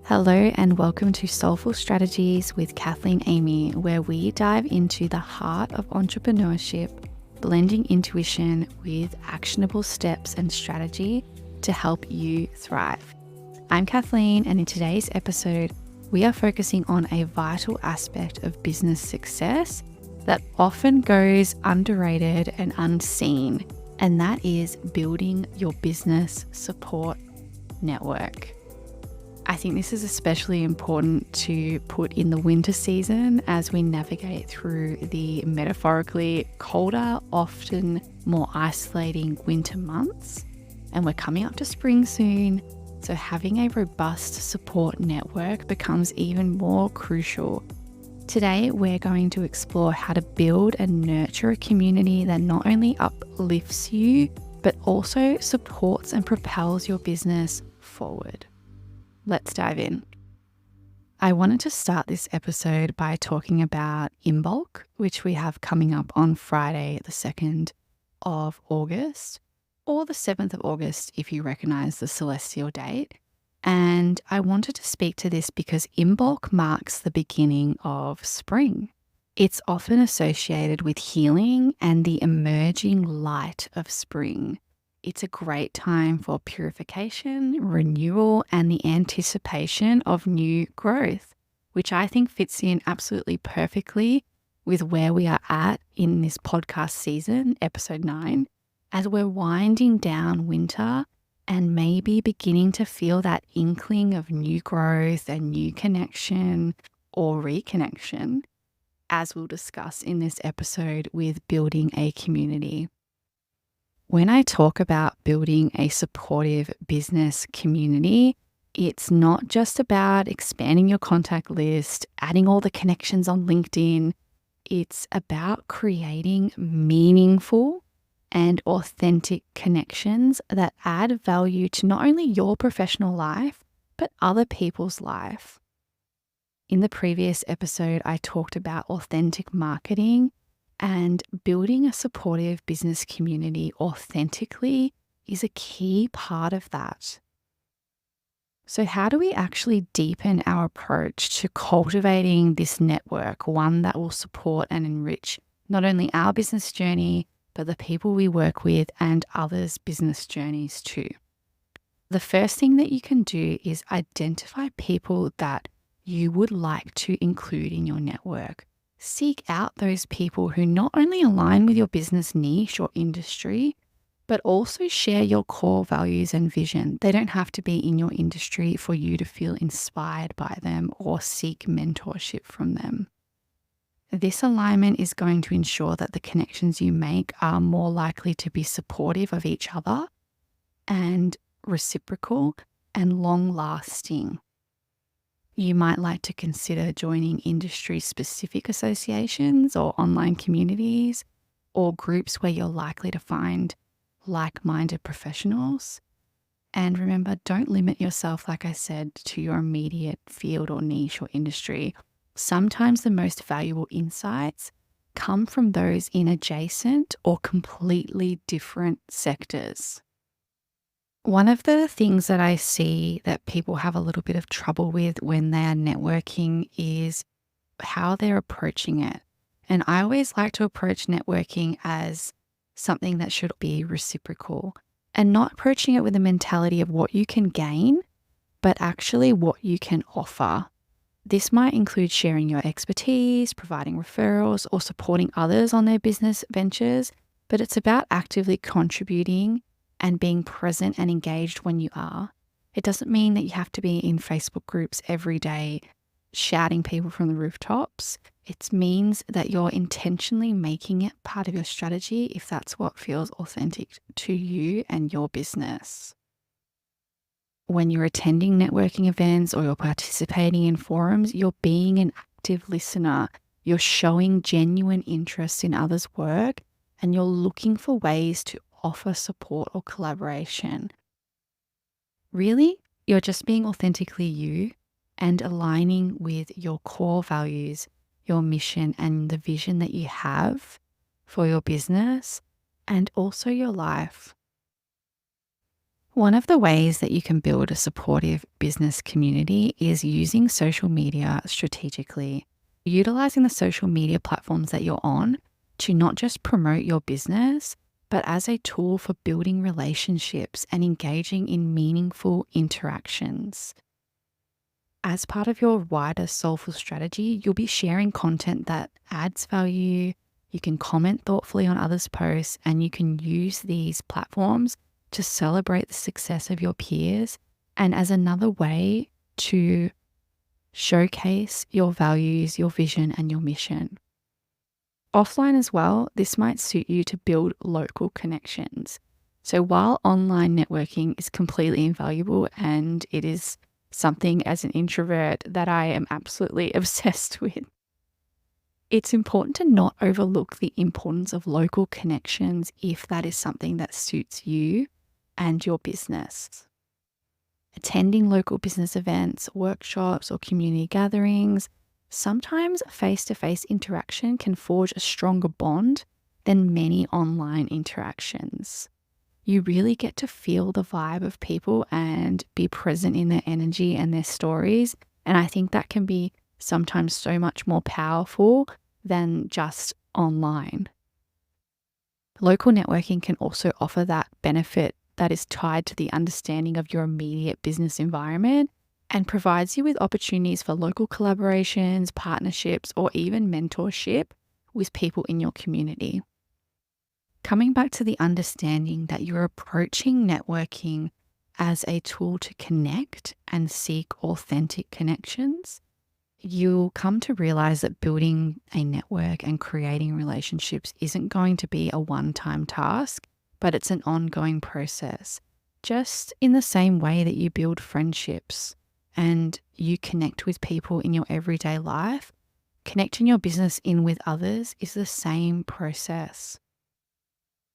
Hello and welcome to Soulful Strategies with Kathleen Amy, where we dive into the heart of entrepreneurship, blending intuition with actionable steps and strategy to help you thrive. I'm Kathleen, and in today's episode, we are focusing on a vital aspect of business success that often goes underrated and unseen, and that is building your business support network. I think this is especially important to put in the winter season as we navigate through the metaphorically colder, often more isolating winter months. And we're coming up to spring soon, so having a robust support network becomes even more crucial. Today, we're going to explore how to build and nurture a community that not only uplifts you, but also supports and propels your business forward. Let's dive in. I wanted to start this episode by talking about Imbolc, which we have coming up on Friday, the 2nd of August, or the 7th of August if you recognize the celestial date. And I wanted to speak to this because Imbolc marks the beginning of spring. It's often associated with healing and the emerging light of spring. It's a great time for purification, renewal, and the anticipation of new growth, which I think fits in absolutely perfectly with where we are at in this podcast season, episode 9, as we're winding down winter and maybe beginning to feel that inkling of new growth and new connection or reconnection, as we'll discuss in this episode with building a community. When I talk about building a supportive business community, it's not just about expanding your contact list, adding all the connections on LinkedIn. It's about creating meaningful and authentic connections that add value to not only your professional life, but other people's life. In the previous episode, I talked about authentic marketing. And building a supportive business community authentically is a key part of that. So how do we actually deepen our approach to cultivating this network, one that will support and enrich not only our business journey, but the people we work with and others' business journeys too? The first thing that you can do is identify people that you would like to include in your network. Seek out those people who not only align with your business niche or industry, but also share your core values and vision. They don't have to be in your industry for you to feel inspired by them or seek mentorship from them. This alignment is going to ensure that the connections you make are more likely to be supportive of each other and reciprocal and long-lasting. You might like to consider joining industry-specific associations or online communities or groups where you're likely to find like-minded professionals. And remember, don't limit yourself, like I said, to your immediate field or niche or industry. Sometimes the most valuable insights come from those in adjacent or completely different sectors. One of the things that I see that people have a little bit of trouble with when they are networking is how they're approaching it. And I always like to approach networking as something that should be reciprocal and not approaching it with a mentality of what you can gain, but actually what you can offer. This might include sharing your expertise, providing referrals, or supporting others on their business ventures, but it's about actively contributing and being present and engaged when you are. It doesn't mean that you have to be in Facebook groups every day shouting people from the rooftops. It means that you're intentionally making it part of your strategy if that's what feels authentic to you and your business. When you're attending networking events or you're participating in forums, you're being an active listener. You're showing genuine interest in others' work and you're looking for ways to offer support or collaboration. Really, you're just being authentically you and aligning with your core values, your mission, and the vision that you have for your business and also your life. One of the ways that you can build a supportive business community is using social media strategically, utilizing the social media platforms that you're on to not just promote your business, but as a tool for building relationships and engaging in meaningful interactions. As part of your wider soulful strategy, you'll be sharing content that adds value. You can comment thoughtfully on others' posts, and you can use these platforms to celebrate the success of your peers and as another way to showcase your values, your vision, and your mission. Offline as well, this might suit you to build local connections. So while online networking is completely invaluable and it is something as an introvert that I am absolutely obsessed with, it's important to not overlook the importance of local connections if that is something that suits you and your business. Attending local business events, workshops, or community gatherings, sometimes face-to-face interaction can forge a stronger bond than many online interactions. You really get to feel the vibe of people and be present in their energy and their stories. And I think that can be sometimes so much more powerful than just online. Local networking can also offer that benefit that is tied to the understanding of your immediate business environment and provides you with opportunities for local collaborations, partnerships, or even mentorship with people in your community. Coming back to the understanding that you're approaching networking as a tool to connect and seek authentic connections, you'll come to realize that building a network and creating relationships isn't going to be a one-time task, but it's an ongoing process. Just in the same way that you build friendships and you connect with people in your everyday life, connecting your business in with others is the same process.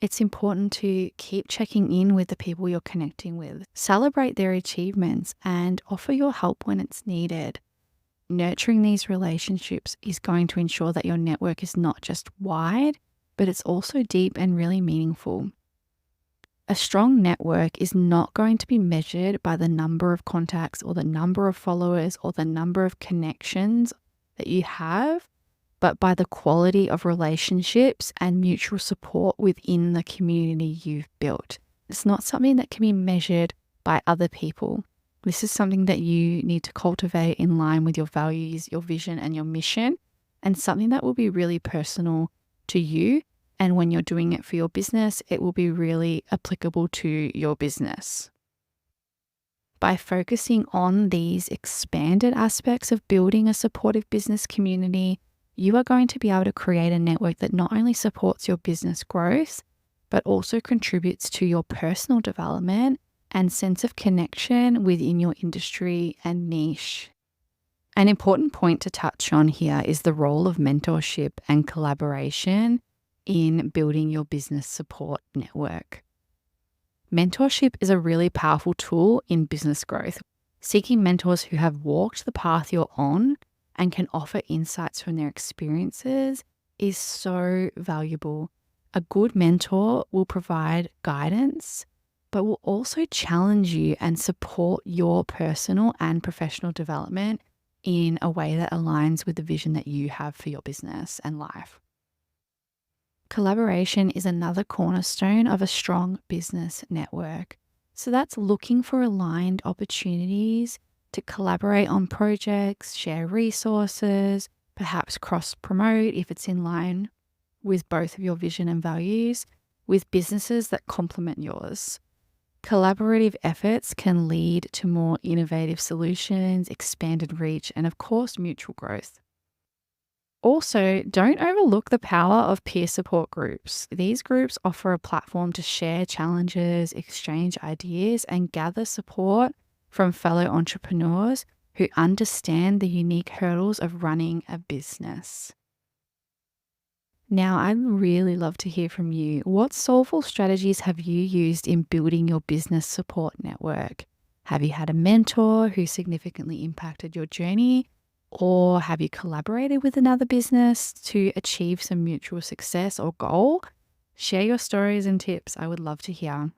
It's important to keep checking in with the people you're connecting with, celebrate their achievements, and offer your help when it's needed. Nurturing these relationships is going to ensure that your network is not just wide, but it's also deep and really meaningful. A strong network is not going to be measured by the number of contacts or the number of followers or the number of connections that you have, but by the quality of relationships and mutual support within the community you've built. It's not something that can be measured by other people. This is something that you need to cultivate in line with your values, your vision, and your mission, and something that will be really personal to you. And when you're doing it for your business, it will be really applicable to your business. By focusing on these expanded aspects of building a supportive business community, you are going to be able to create a network that not only supports your business growth, but also contributes to your personal development and sense of connection within your industry and niche. An important point to touch on here is the role of mentorship and collaboration in building your business support network. Mentorship is a really powerful tool in business growth. Seeking mentors who have walked the path you're on and can offer insights from their experiences is so valuable. A good mentor will provide guidance, but will also challenge you and support your personal and professional development in a way that aligns with the vision that you have for your business and life. Collaboration is another cornerstone of a strong business network. So that's looking for aligned opportunities to collaborate on projects, share resources, perhaps cross-promote if it's in line with both of your vision and values, with businesses that complement yours. Collaborative efforts can lead to more innovative solutions, expanded reach, and of course, mutual growth. Also, don't overlook the power of peer support groups. These groups offer a platform to share challenges, exchange ideas, and gather support from fellow entrepreneurs who understand the unique hurdles of running a business. Now, I'd really love to hear from you. What soulful strategies have you used in building your business support network? Have you had a mentor who significantly impacted your journey? Or have you collaborated with another business to achieve some mutual success or goal? Share your stories and tips. I would love to hear.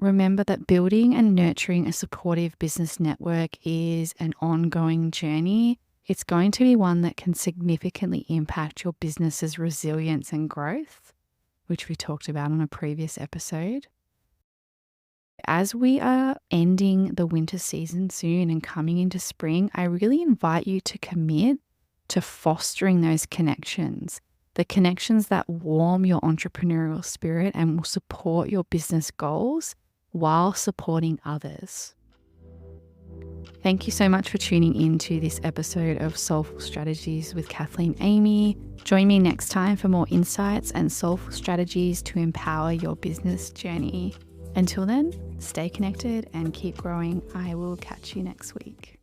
Remember that building and nurturing a supportive business network is an ongoing journey. It's going to be one that can significantly impact your business's resilience and growth, which we talked about on a previous episode. As we are ending the winter season soon and coming into spring, I really invite you to commit to fostering those connections, the connections that warm your entrepreneurial spirit and will support your business goals while supporting others. Thank you so much for tuning in to this episode of Soulful Strategies with Kathleen Amy. Join me next time for more insights and soulful strategies to empower your business journey. Until then, stay connected and keep growing. I will catch you next week.